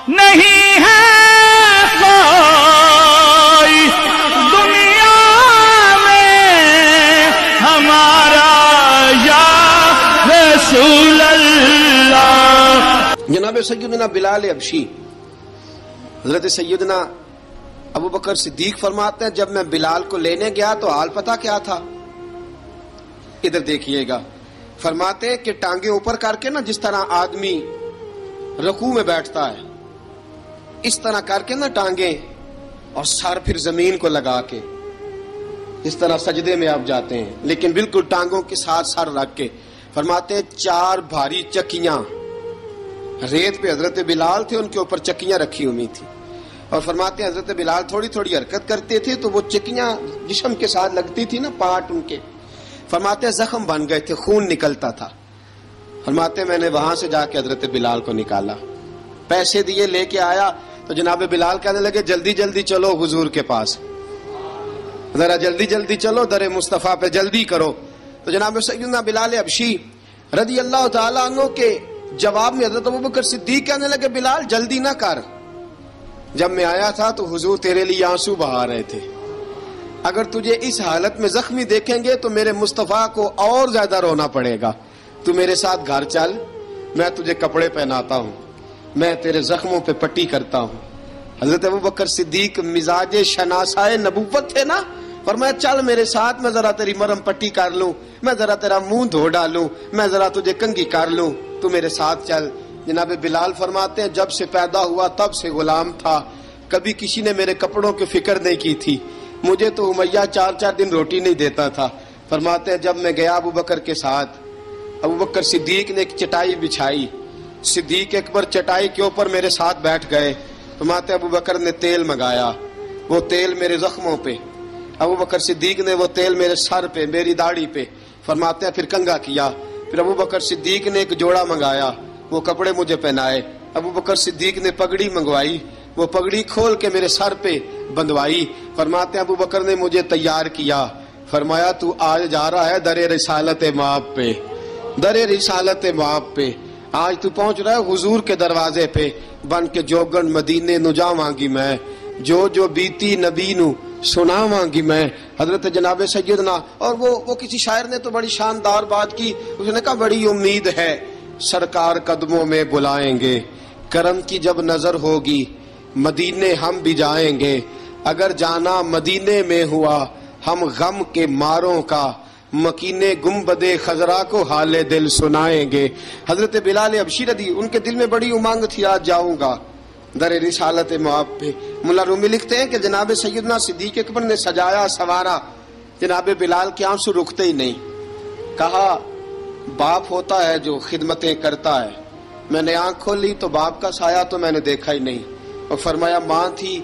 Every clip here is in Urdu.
نہیں ہے کوئی دنیا میں ہمارا یا رسول اللہ۔ جناب سیدنا بلال حبشی حضرت سیدنا ابو بکر صدیق فرماتے ہیں جب میں بلال کو لینے گیا تو حال پتہ کیا تھا؟ ادھر دیکھیے گا، فرماتے ہیں کہ ٹانگیں اوپر کر کے نا جس طرح آدمی رکوع میں بیٹھتا ہے اس طرح کر کے نا ٹانگیں، اور سر پھر زمین کو لگا کے اس طرح سجدے میں آپ جاتے ہیں، لیکن بالکل ٹانگوں کے ساتھ سر رکھ کے۔ فرماتے ہیں 4 بھاری چکیاں ریت پہ حضرت بلال تھے، ان کے اوپر چکیاں رکھی ہوئی تھی، اور فرماتے ہیں حضرت بلال تھوڑی تھوڑی حرکت کرتے تھے تو وہ چکیاں جسم کے ساتھ لگتی تھی نا، پارٹ ان کے، فرماتے ہیں زخم بن گئے تھے، خون نکلتا تھا۔ فرماتے ہیں میں نے وہاں سے جا کے حضرت بلال کو نکالا، پیسے دیے، لے کے آیا تو جناب بلال کہنے لگے جلدی جلدی چلو حضور کے پاس، ذرا جلدی جلدی چلو در مصطفیٰ پہ جلدی کرو۔ تو جناب سیدنا بلال حبشی رضی اللہ تعالیٰ عنہ کے جواب میں حضرت ابوبکر صدیق کہنے لگے بلال جلدی نہ کر، جب میں آیا تھا تو حضور تیرے لیے آنسو بہا رہے تھے، اگر تجھے اس حالت میں زخمی دیکھیں گے تو میرے مصطفیٰ کو اور زیادہ رونا پڑے گا، تو میرے ساتھ گھر چل، میں تجھے کپڑے پہناتا ہوں، میں تیرے زخموں پہ پٹی کرتا ہوں۔ حضرت ابوبکر صدیق مزاج شناسائے نبوت تھے نا، فرمایا چل میرے ساتھ، میں ذرا تیری مرہم پٹی کر لوں، میں ذرا تیرا منہ دھو ڈالوں، میں ذرا تجھے کنگھی کر لوں، تو میرے ساتھ چل۔ جناب بلال فرماتے ہیں جب سے پیدا ہوا تب سے غلام تھا، کبھی کسی نے میرے کپڑوں کی فکر نہیں کی تھی، مجھے تو امیہ 4 دن روٹی نہیں دیتا تھا۔ فرماتے ہیں جب میں گیا ابو بکر کے ساتھ، ابو بکر صدیق نے ایک چٹائی بچھائی، صدیق اکبر چٹائی کے اوپر میرے ساتھ بیٹھ گئے۔ فرماتے ابو بکر نے تیل منگایا، وہ تیل میرے زخموں پہ، ابو بکر صدیق نے وہ تیل میرے سر پہ، میری داڑھی پہ، فرماتے ہیں پھر کنگھا کیا، پھر ابو بکر صدیق نے ایک جوڑا منگایا، وہ کپڑے مجھے پہنائے، ابو بکر صدیق نے پگڑی منگوائی، وہ پگڑی کھول کے میرے سر پہ بندوائی۔ فرماتے ہیں ابو بکر نے مجھے تیار کیا، فرمایا تو آج جا رہا ہے در رسالت مآب پہ، در رسالت مآب پہ، آج تو پہنچ رہا ہے حضور کے دروازے پہ، بن کے جوگن مدینے نو جاواں گی میں، جو بیتی نبی نو سناواں گی میں۔ حضرت جناب سیدنا، اور وہ کسی شاعر نے تو بڑی شاندار بات کی، اس نے کہا بڑی امید ہے سرکار قدموں میں بلائیں گے، کرم کی جب نظر ہوگی مدینے ہم بھی جائیں گے، اگر جانا مدینے میں ہوا ہم غم کے ماروں کا، مکینے گنبد خضرا کو حال دل سنائیں گے۔ حضرت بلال حبشی رضی ان کے دل میں بڑی امنگ تھی، آج جاؤں گا در رسالت مآب پہ۔ ملا رومی لکھتے ہیں کہ جناب سیدنا صدیق اکبر نے سجایا سوارا، جناب بلال کے آنسو رکتے ہی نہیں، کہا باپ ہوتا ہے جو خدمتیں کرتا ہے، میں نے آنکھ کھولی تو باپ کا سایہ تو میں نے دیکھا ہی نہیں، اور فرمایا ماں تھی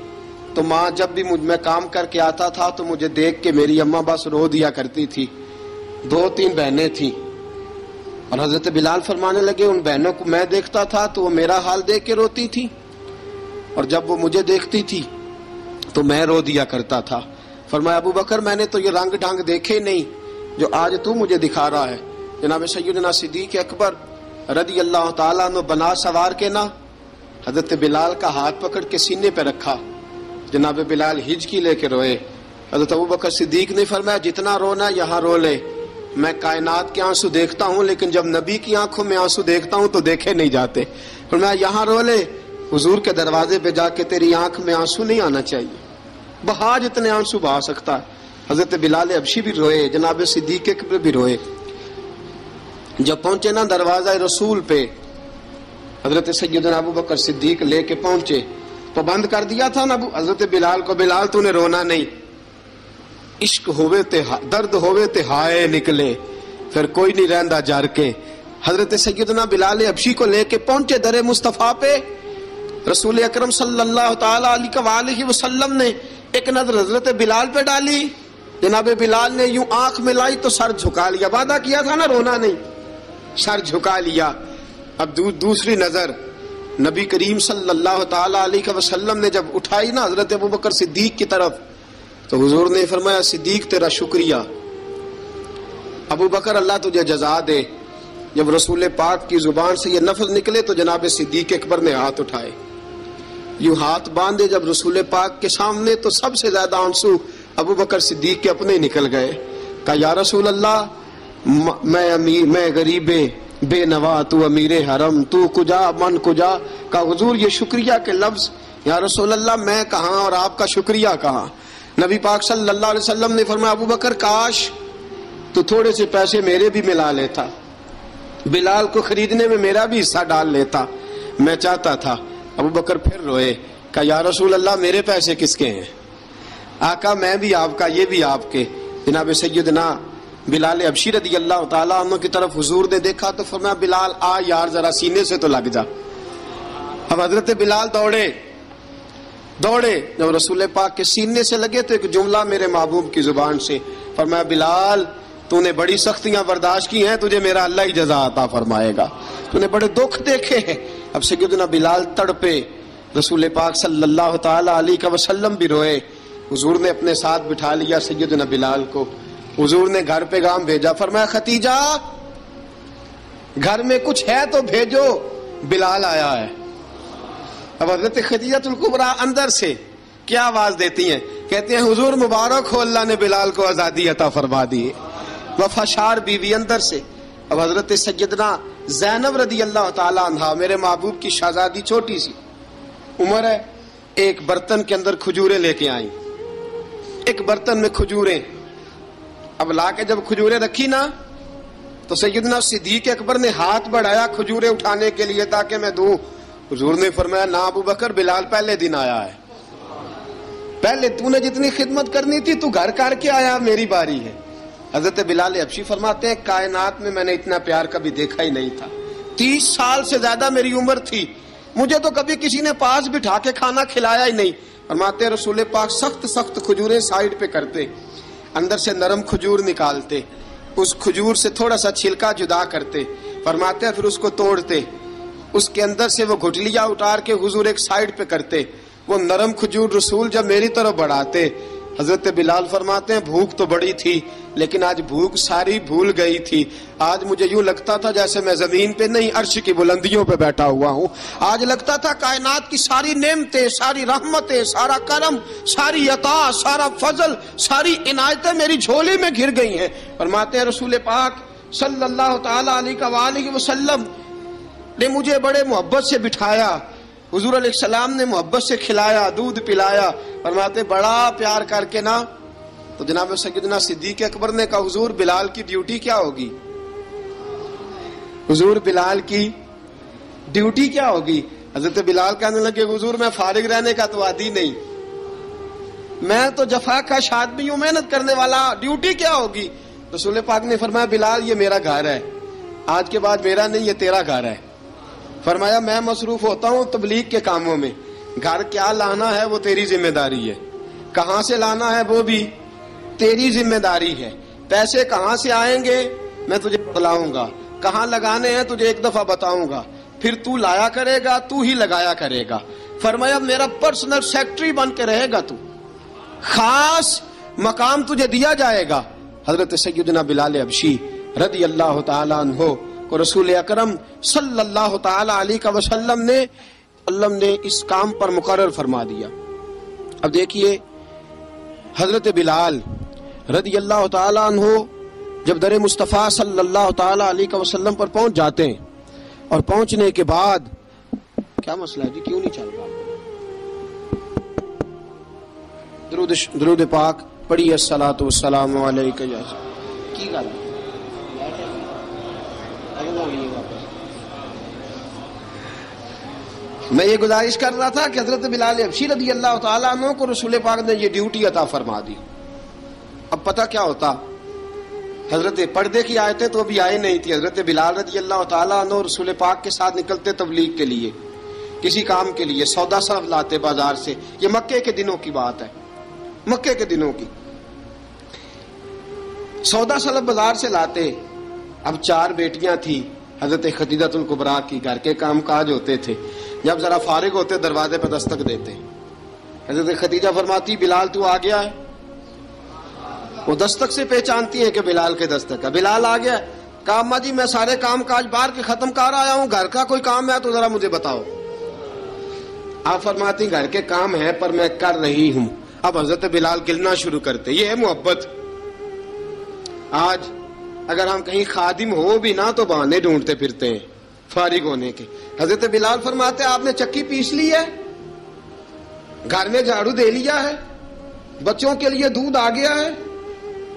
تو ماں جب بھی میں کام کر کے آتا تھا تو مجھے دیکھ کے میری اماں بس رو دیا کرتی تھی، 2-3 بہنیں تھیں، اور حضرت بلال فرمانے لگے ان بہنوں کو میں دیکھتا تھا تو وہ میرا حال دیکھ کے روتی تھی، اور جب وہ مجھے دیکھتی تھی تو میں رو دیا کرتا تھا۔ فرمایا ابو بکر میں نے تو یہ رنگ ڈھنگ دیکھے نہیں جو آج تو مجھے دکھا رہا ہے۔ جناب سیدنا صدیق اکبر رضی اللہ تعالیٰ عنہ بنا سوار کے نا حضرت بلال کا ہاتھ پکڑ کے سینے پہ رکھا، جناب بلال ہجکی لے کے روئے۔ حضرت ابو بکر صدیق نے فرمایا جتنا رونا یہاں رو لے، میں کائنات کے آنسو دیکھتا ہوں لیکن جب نبی کی آنکھوں میں آنسو دیکھتا ہوں تو دیکھے نہیں جاتے، فرمایا یہاں رو لے، حضور کے دروازے پہ جا کے تیری آنکھ میں آنسو نہیں آنا چاہیے، بہا جتنے آنسو بہا سکتا ہے۔ حضرت بلال حبشی بھی روئے، جناب صدیق اکبر بھی روئے۔ جب پہنچے نا دروازہ رسول پہ، حضرت سیدنا ابو بکر صدیق لے کے پہنچے تو بند کر دیا تھا نا حضرت بلال کو، بلال تو نے رونا نہیں، عشق ہوئے تے درد ہوئے تے ہائے نکلے، پھر کوئی نہیں رہندا جر کے۔ حضرت سیدنا بلال حبشی کو لے کے پہنچے در مصطفیٰ پہ، رسول اکرم صلی اللہ تعالی علیہ وسلم نے ایک نظر حضرت بلال پہ ڈالی، جناب بلال نے یوں آنکھ ملائی تو سر جھکا لیا، وعدہ کیا تھا نا رونا نہیں، سر جھکا لیا۔ اب دوسری نظر نبی کریم صلی اللہ تعالی علیہ وسلم نے جب اٹھائی نا حضرت ابوبکر صدیق کی طرف تو حضور نے فرمایا صدیق تیرا شکریہ، ابو بکر اللہ تجھے جزا دے۔ جب رسول پاک کی زبان سے یہ لفظ نکلے تو جناب صدیق اکبر نے ہاتھ اٹھائے، یوں ہاتھ باندھے جب رسول پاک کے سامنے تو سب سے زیادہ آنسو ابو بکر صدیق کے اپنے نکل گئے. کہا یا رسول اللہ میں غریب بے نوا، تو امیر حرم، تو کجا من کجا. کہا حضور یہ شکریہ کے لفظ، یا رسول اللہ میں کہاں اور آپ کا شکریہ کہاں. نبی پاک صلی اللہ علیہ وسلم نے فرمایا ابو بکر کاش تو تھوڑے سے پیسے میرے بھی ملا لیتا، بلال کو خریدنے میں میرا بھی حصہ ڈال لیتا، میں چاہتا تھا. ابو بکر پھر روئے. کہا یا رسول اللہ میرے پیسے کس کے ہیں؟ آقا میں بھی آپ کا، یہ بھی آپ کے. جناب سیدنا بلال حبشی رضی اللہ تعالیٰ عنہ کی طرف حضور نے دیکھا تو فرمایا بلال آ یار ذرا سینے سے تو لگ جا. اب حضرت بلال دوڑے. جب رسول پاک کے سینے سے لگے تو ایک جملہ میرے محبوب کی زبان سے فرمایا بلال تو نے بڑی سختیاں برداشت کی ہیں، تجھے میرا اللہ ہی جزا عطا فرمائے گا، تو نے بڑے دکھ دیکھے ہیں. اب سیدنا بلال تڑپے، رسول پاک صلی اللہ تعالی علیہ وسلم بھی روئے. حضور نے اپنے ساتھ بٹھا لیا سیدنا بلال کو. حضور نے گھر پیغام بھیجا، فرمایا ختیجہ گھر میں کچھ ہے تو بھیجو، بلال آیا ہے. اب حضرت خدیجہ الکبریٰ اندر سے کیا آواز دیتی ہیں؟ کہتے ہیں حضور مبارک ہو، اللہ نے بلال کو آزادی عطا فرما دی. وفاشار بیوی اندر سے. اب حضرت سیدنا زینب رضی اللہ تعالی عنہا میرے محبوب کی شہزادی، چھوٹی سی عمر ہے، ایک برتن کے اندر کھجوریں لے کے آئیں. ایک برتن میں کھجوریں. اب لا کے جب کھجوریں رکھی نا تو سیدنا صدیق اکبر نے ہاتھ بڑھایا کھجوریں اٹھانے کے لیے تاکہ میں دوں. حضور نے فرمایا نہ ابو بکر، بلال پہلے دن آیا ہے، پہلے تو نے جتنی خدمت کرنی تھی تو گھر کر کے آیا، میری باری ہے. حضرت بلال حبشی فرماتے ہیں کائنات میں میں نے اتنا پیار کبھی دیکھا ہی نہیں تھا. 30 سال سے زیادہ میری عمر تھی، مجھے تو کبھی کسی نے پاس بٹھا کے کھانا کھلایا ہی نہیں. فرماتے رسول پاک سخت کھجوریں سائڈ پہ کرتے، اندر سے نرم کھجور نکالتے، اس کھجور سے تھوڑا سا چھلکا جدا کرتے. فرماتے پھر اس کو توڑتے، اس کے اندر سے وہ گھٹلیاں اتار کے حضور ایک سائڈ پہ کرتے. وہ نرم کھجور رسول جب میری طرف بڑھاتے، حضرت بلال فرماتے ہیں بھوک تو بڑی تھی لیکن آج بھوک ساری بھول گئی تھی. آج مجھے یوں لگتا تھا جیسے میں زمین پہ نہیں عرش کی بلندیوں پہ بیٹھا ہوا ہوں. آج لگتا تھا کائنات کی ساری نعمتیں، ساری رحمتیں، سارا کرم، ساری عطا، سارا فضل، ساری عنایتیں میری جھولی میں گھر گئی ہیں. فرماتے ہیں رسول پاک صلی اللہ تعالی علیہ وسلم نے مجھے بڑے محبت سے بٹھایا، حضور علیہ السلام نے محبت سے کھلایا، دودھ پلایا. فرماتے بڑا پیار کر کے نا تو جناب سیدنا صدیق اکبر نے کہا حضور بلال کی ڈیوٹی کیا ہوگی؟ حضور بلال کی ڈیوٹی کیا ہوگی؟ حضرت بلال کہنے لگے حضور میں فارغ رہنے کا تو عادی نہیں، میں تو جفا کش آدمی ہوں، محنت کرنے والا، ڈیوٹی کیا ہوگی؟ رسول پاک نے فرمایا بلال یہ میرا گھر ہے، آج کے بعد میرا نہیں، یہ تیرا گھر ہے. فرمایا میں مصروف ہوتا ہوں تبلیغ کے کاموں میں، گھر کیا لانا ہے وہ تیری ذمہ داری ہے، کہاں سے لانا ہے وہ بھی تیری ذمہ داری ہے، پیسے کہاں سے آئیں گے میں تجھے بتلاؤں گا، کہاں لگانے ہیں تجھے ایک دفعہ بتاؤں گا، پھر تو لایا کرے گا، تو ہی لگایا کرے گا. فرمایا میرا پرسنل سیکٹری بن کے رہے گا، تو خاص مقام تجھے دیا جائے گا. حضرت سیدنا بلال حبشی رضی اللہ تعالیٰ عنہ کو رسول اکرم صلی اللہ تعالی علیہ وسلم نے اس کام پر مقرر فرما دیا. اب دیکھیے حضرت بلال رضی اللہ تعالی عنہ جب در مصطفیٰ صلی اللہ تعالی علیہ وسلم پر پہنچ جاتے ہیں اور پہنچنے کے بعد کیا مسئلہ ہے جی، کیوں نہیں چل رہا؟ درود پاک پڑھیے الصلاۃ والسلام علیک یا کی گل میں یہ گزارش کر رہا تھا کہ حضرت بلال حبشی رضی اللہ تعالیٰ عنہ کو رسول پاک نے یہ ڈیوٹی عطا فرما دی. اب پتہ کیا ہوتا، حضرت پردے کی آیتیں تو ابھی آئی نہیں تھی. حضرت بلال رضی اللہ تعالیٰ عنہ رسول پاک کے ساتھ نکلتے تبلیغ کے لیے، کسی کام کے لیے، سودا صرف لاتے بازار سے. یہ مکے کے دنوں کی بات ہے، مکے کے دنوں کی. سودا صرف بازار سے لاتے. اب 4 بیٹیاں تھیں حضرت خدیجہ الکبریٰ کی، گھر کے کام کاج ہوتے تھے. جب ذرا فارغ ہوتے دروازے پہ دستک دیتے. حضرت خدیجہ فرماتی بلال تو آ گیا ہے. وہ دستک سے پہچانتی ہیں کہ بلال کے دستک ہے. بلال آ گیا. کہا اماں جی میں سارے کام کاج باہر کے ختم کر آیا ہوں، گھر کا کوئی کام ہے تو ذرا مجھے بتاؤ. آپ فرماتی گھر کے کام ہیں پر میں کر رہی ہوں. اب حضرت بلال گلنا شروع کرتے. یہ ہے محبت. آج اگر ہم کہیں خادم ہو بھی نہ تو بہانے ڈھونڈتے پھرتے ہیں فارغ ہونے کے. حضرت بلال فرماتے آپ نے چکی پیس لی ہے, گھر میں جھاڑو دے لیا ہے, بچوں کے لیے دودھ آ گیا ہے,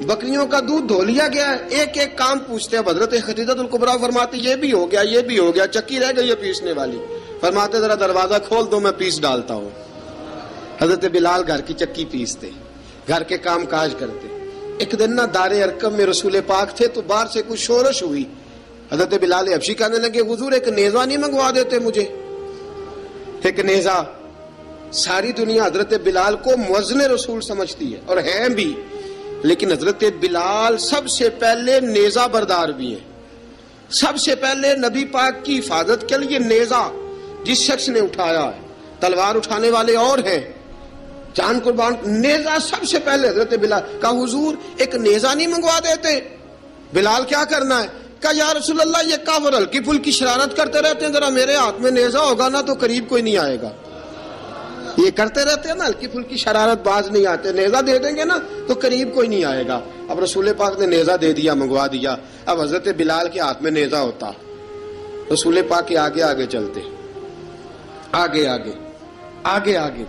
بکریوں کا دودھ دھو لیا گیا ہے, ایک ایک کام پوچھتے. اب حضرت خدیجہ الکبریٰ فرماتے یہ بھی ہو گیا, یہ بھی ہو گیا, چکی رہ گئی ہے پیسنے والی. فرماتے ذرا دروازہ کھول دو میں پیس ڈالتا ہوں. حضرت بلال گھر کی چکی پیستے, گھر کے کام کاج کرتے. ایک دن نہ دار ارقم میں رسول پاک تھے تو باہر سے کچھ شورش ہوئی. حضرت بلال حبشی کہنے لگے حضور ایک نیزہ نہیں منگوا دیتے مجھے. ایک نیزہ. ساری دنیا حضرت بلال کو مؤذن رسول سمجھتی ہے اور ہیں بھی, لیکن حضرت بلال سب سے پہلے نیزہ بردار بھی ہیں. سب سے پہلے نبی پاک کی حفاظت کے لیے نیزہ جس شخص نے اٹھایا ہے, تلوار اٹھانے والے اور ہیں, جان قربان, نیزہ سب سے پہلے حضرت بلال. کہا حضور ایک نیزہ نہیں منگوا دیتے. بلال کیا کرنا ہے؟ کہا یا رسول اللہ یہ کافر ہلکی پھلکی شرارت کرتے رہتے ہیں, ذرا میرے ہاتھ میں نیزہ ہوگا نا تو قریب کوئی نہیں آئے گا. یہ کرتے رہتے ہیں نا ہلکی پھلکی شرارت, باز نہیں آتے. نیزہ دے دیں گے نا تو قریب کوئی نہیں آئے گا. اب رسول پاک نے نیزہ دے دیا, منگوا دیا. اب حضرت بلال کے ہاتھ میں نیزہ ہوتا, رسول پاک کے آگے آگے چلتے, آگے آگے آگے آگے.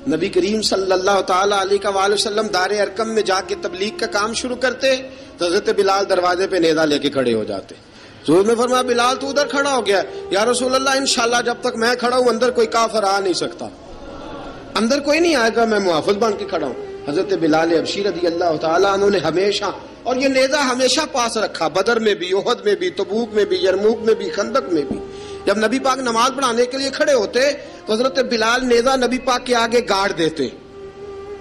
نبی کریم صلی اللہ تعالی علیہ وآلہ وسلم دار ارقم میں جا کے تبلیغ کا کام شروع کرتے تو حضرت بلال دروازے پہ نیزہ لے کے کھڑے ہو جاتے. حضور نے فرمایا بلال تو ادھر کھڑا ہو گیا. یا رسول اللہ انشاءاللہ جب تک میں کھڑا ہوں اندر کوئی کافر آ نہیں سکتا, اندر کوئی نہیں آئے گا, میں محافظ بن کے کھڑا ہوں. حضرت بلال حبشی رضی اللہ تعالیٰ عنہ نے ہمیشہ, اور یہ نیزہ ہمیشہ پاس رکھا, بدر میں بھی, احد میں بھی, تبوک میں بھی, یرموک میں بھی, خندق میں بھی. جب نبی پاک نماز پڑھانے کے لیے کھڑے ہوتے تو حضرت بلال نیزہ نبی پاک کے آگے گاڑ دیتے.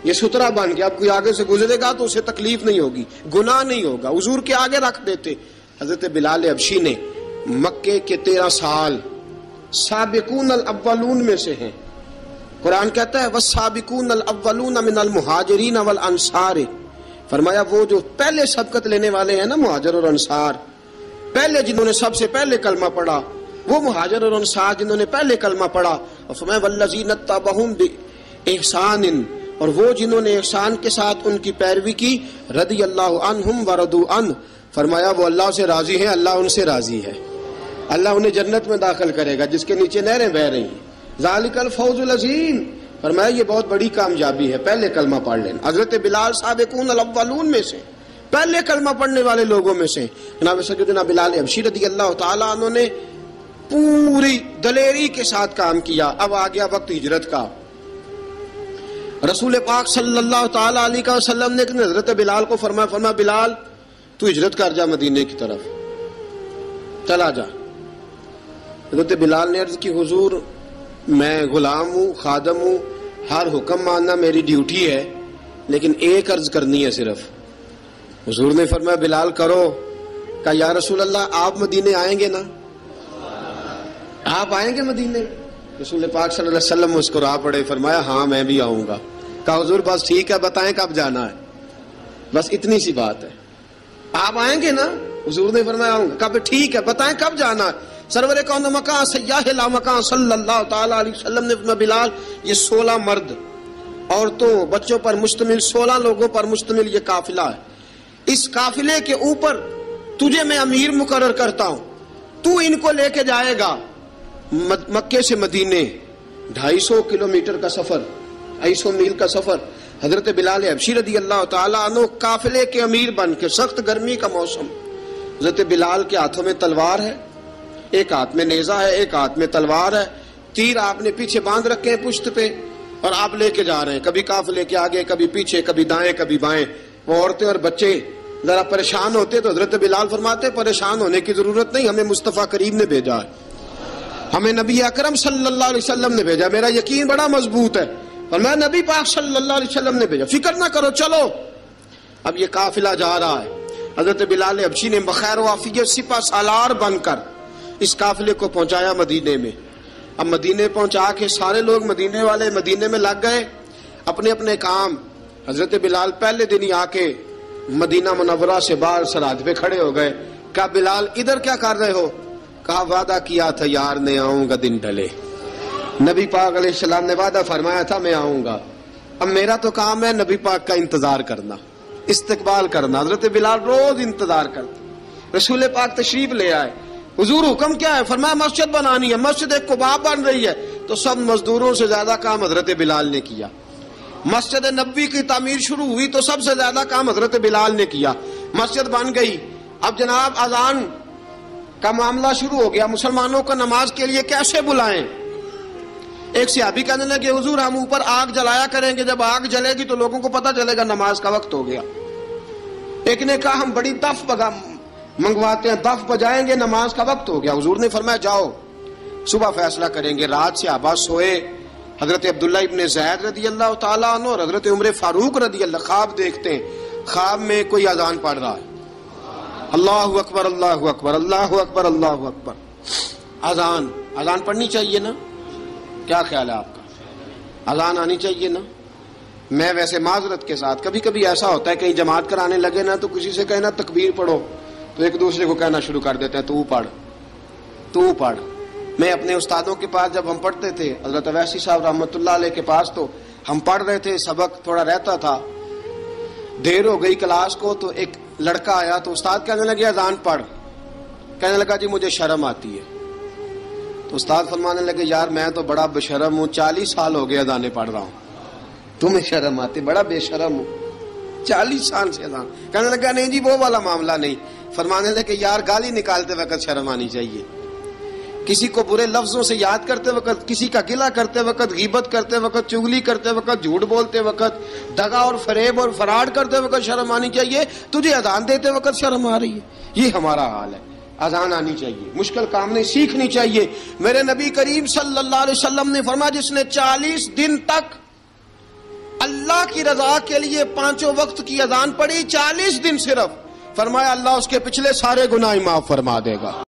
یہ سترا بن گیا, اب کوئی آگے سے گزرے گا تو اسے تکلیف نہیں ہوگی, گناہ نہیں ہوگا. حضور کے آگے رکھ دیتے. حضرت بلال حبشی نے مکے کے 13 سال سابقون الاولون میں سے ہیں. قرآن کہتا ہے والسابقون الاولون من المہاجرین والانصار. فرمایا وہ جو پہلے سبقت لینے والے ہیں نا مہاجر اور انصار, پہلے جنہوں نے سب سے پہلے کلمہ پڑھا, وہ مہاجر اور انصار جنہوں نے پہلے کلمہ پڑھا. اور فرمایا والذین اتبعوہم باحسان, اور وہ جنہوں نے احسان کے ساتھ ان کی پیروی کی, رضی اللہ عنہم ورضوا عنہ. فرمایا وہ اللہ سے راضی ہیں, اللہ ان سے راضی ہے. اللہ انہیں جنت میں داخل کرے گا جس کے نیچے نہریں بہ رہی ہیں. ذالک الفوز العظیم. فرمایا یہ بہت بڑی کامیابی ہے پہلے کلمہ پڑھ لینا. حضرت بلال سابقون الاولون میں سے, پہلے کلمہ پڑھنے والے لوگوں میں سے. جناب سیدنا بلال حبشی رضی اللہ تعالیٰ عنہ نے پوری دلیری کے ساتھ کام کیا. اب آ گیا وقت ہجرت کا. رسول پاک صلی اللہ تعالی علیہ وسلم نے حضرت بلال کو فرمایا بلال تو ہجرت کر جا مدینے کی طرف, چلا جا. حضرت بلال نے عرض کی حضور میں غلام ہوں, خادم ہوں, ہر حکم ماننا میری ڈیوٹی ہے, لیکن ایک عرض کرنی ہے صرف. حضور نے فرمایا بلال کرو. کہا یا رسول اللہ آپ مدینے آئیں گے نا, آپ آئیں گے مدینے؟ رسول پاک صلی اللہ علیہ وسلم مسکرا پڑے, فرمایا ہاں میں بھی آؤں گا. کہا حضور بس ٹھیک ہے, بتائیں کب جانا ہے, بس اتنی سی بات ہے. آپ آئیں گے نا؟ حضور نے فرمایا آؤں گا. کہا ٹھیک ہے, بتائیں کب جانا ہے. سرور کون مکان سیاح لا مکان صلی اللہ تعالی علیہ وسلم نے فرمایا بلال یہ 16 مرد عورتوں بچوں پر مشتمل 16 لوگوں پر مشتمل یہ قافلہ ہے. اس قافلے کے اوپر تجھے میں امیر مقرر کرتا ہوں, تو ان کو لے کے جائے گا مکے سے مدینے. 250 کلومیٹر کا سفر, 250 میل کا سفر. حضرت بلال حبشی رضی اللہ تعالیٰ عنہ قافلے کے امیر بن کے, سخت گرمی کا موسم. حضرت بلال کے ہاتھوں میں تلوار ہے, ایک ہاتھ میں نیزہ ہے, ایک ہاتھ میں تلوار ہے. تیر آپ نے پیچھے باندھ رکھے ہیں پشت پہ, اور آپ لے کے جا رہے ہیں, کبھی قافلے کے آگے, کبھی پیچھے, کبھی دائیں کبھی بائیں. وہ عورتیں اور بچے ذرا پریشان ہوتے تو حضرت بلال فرماتے پریشان ہونے کی ضرورت نہیں, ہمیں مصطفیٰ کریم نے بھیجا ہے, ہمیں نبی اکرم صلی اللہ علیہ وسلم نے بھیجا. میرا یقین بڑا مضبوط ہے, اور میں نبی پاک صلی اللہ علیہ وسلم نے بھیجا, فکر نہ کرو, چلو. اب یہ قافلہ جا رہا ہے. حضرت بلال حبشی نے بخیر و عافیت سپہ سالار بن کر اس قافلے کو پہنچایا مدینے میں. اب مدینے پہنچا کے سارے لوگ مدینے والے مدینے میں لگ گئے اپنے اپنے کام. حضرت بلال پہلے دن ہی آ کے مدینہ منورہ سے باہر سرحد پہ کھڑے ہو گئے. کہا بلال ادھر کیا کر رہے ہو؟ کہا وعدہ کیا تھا یار نے آؤں گا دن ڈھلے. نبی پاک علیہ السلام نے وعدہ فرمایا تھا میں آؤں گا. اب میرا تو کام ہے نبی پاک کا انتظار کرنا، استقبال کرنا. حضرت بلال روز انتظار کرتے. رسول پاک تشریف لے آئے. حضور حکم کیا ہے؟ فرمایا مسجد بنانی ہے. مسجد ایک قباء بن رہی ہے. تو سب مزدوروں سے زیادہ کام حضرت بلال نے کیا. مسجد نبوی کی تعمیر شروع ہوئی تو سب سے زیادہ کام حضرت بلال نے کیا. مسجد بن گئی. اب جناب اذان کا معاملہ شروع ہو گیا. مسلمانوں کو نماز کے لیے کیسے بلائیں؟ ایک صحابی کہنے لگے حضور ہم اوپر آگ جلایا کریں گے، جب آگ جلے گی تو لوگوں کو پتہ چلے گا نماز کا وقت ہو گیا. ایک نے کہا ہم بڑی دف منگواتے ہیں، دف بجائیں گے، نماز کا وقت ہو گیا. حضور نے فرمایا جاؤ صبح فیصلہ کریں گے. رات صحابہ سوئے. حضرت عبداللہ ابن زید رضی اللہ تعالیٰ عنہ اور حضرت عمر فاروق رضی اللہ خواب دیکھتے ہیں. خواب میں کوئی اذان پڑھ رہا ہے. اللہ اکبر اللہ اکبر اللہ اکبر اللہ اکبر. اذان پڑھنی چاہیے نا؟ کیا خیال ہے آپ کا؟ اذان آنی چاہیے نا؟ میں ویسے معذرت کے ساتھ کبھی کبھی ایسا ہوتا ہے کہیں جماعت کرانے لگے نا تو کسی سے کہنا تکبیر پڑھو تو ایک دوسرے کو کہنا شروع کر دیتے ہیں تو پڑھ. میں اپنے استادوں کے پاس جب ہم پڑھتے تھے حضرت ویسی صاحب رحمۃ اللہ علیہ کے پاس تو ہم پڑھ رہے تھے، سبق تھوڑا رہتا تھا، دیر ہو گئی کلاس کو تو ایک لڑکا آیا تو استاد کہنے لگے اذان پڑھ. کہنے لگا جی مجھے شرم آتی ہے. تو استاد فرمانے لگے یار میں تو بڑا بے شرم ہوں، 40 سال ہو گئے اذانیں پڑھ رہا ہوں، تمہیں شرم آتی؟ بڑا بے شرم ہوں، 40 سال سے اذان. کہنے لگا نہیں جی وہ والا معاملہ نہیں. فرمانے لگے یار گالی نکالتے وقت شرم آنی چاہیے، کسی کو برے لفظوں سے یاد کرتے وقت، کسی کا گلہ کرتے وقت، غیبت کرتے وقت، چغلی کرتے وقت، جھوٹ بولتے وقت، دغا اور فریب اور فراڈ کرتے وقت شرم آنی چاہیے. تجھے اذان دیتے وقت شرم آ رہی ہے. یہ ہمارا حال ہے. اذان آنی چاہیے، مشکل کام نہیں، سیکھنی چاہیے. میرے نبی کریم صلی اللہ علیہ وسلم نے فرمایا جس نے 40 دن تک اللہ کی رضا کے لیے 5 وقت کی اذان پڑھی، 40 دن صرف، فرمایا اللہ اس کے پچھلے سارے گناہ معاف فرما دے گا.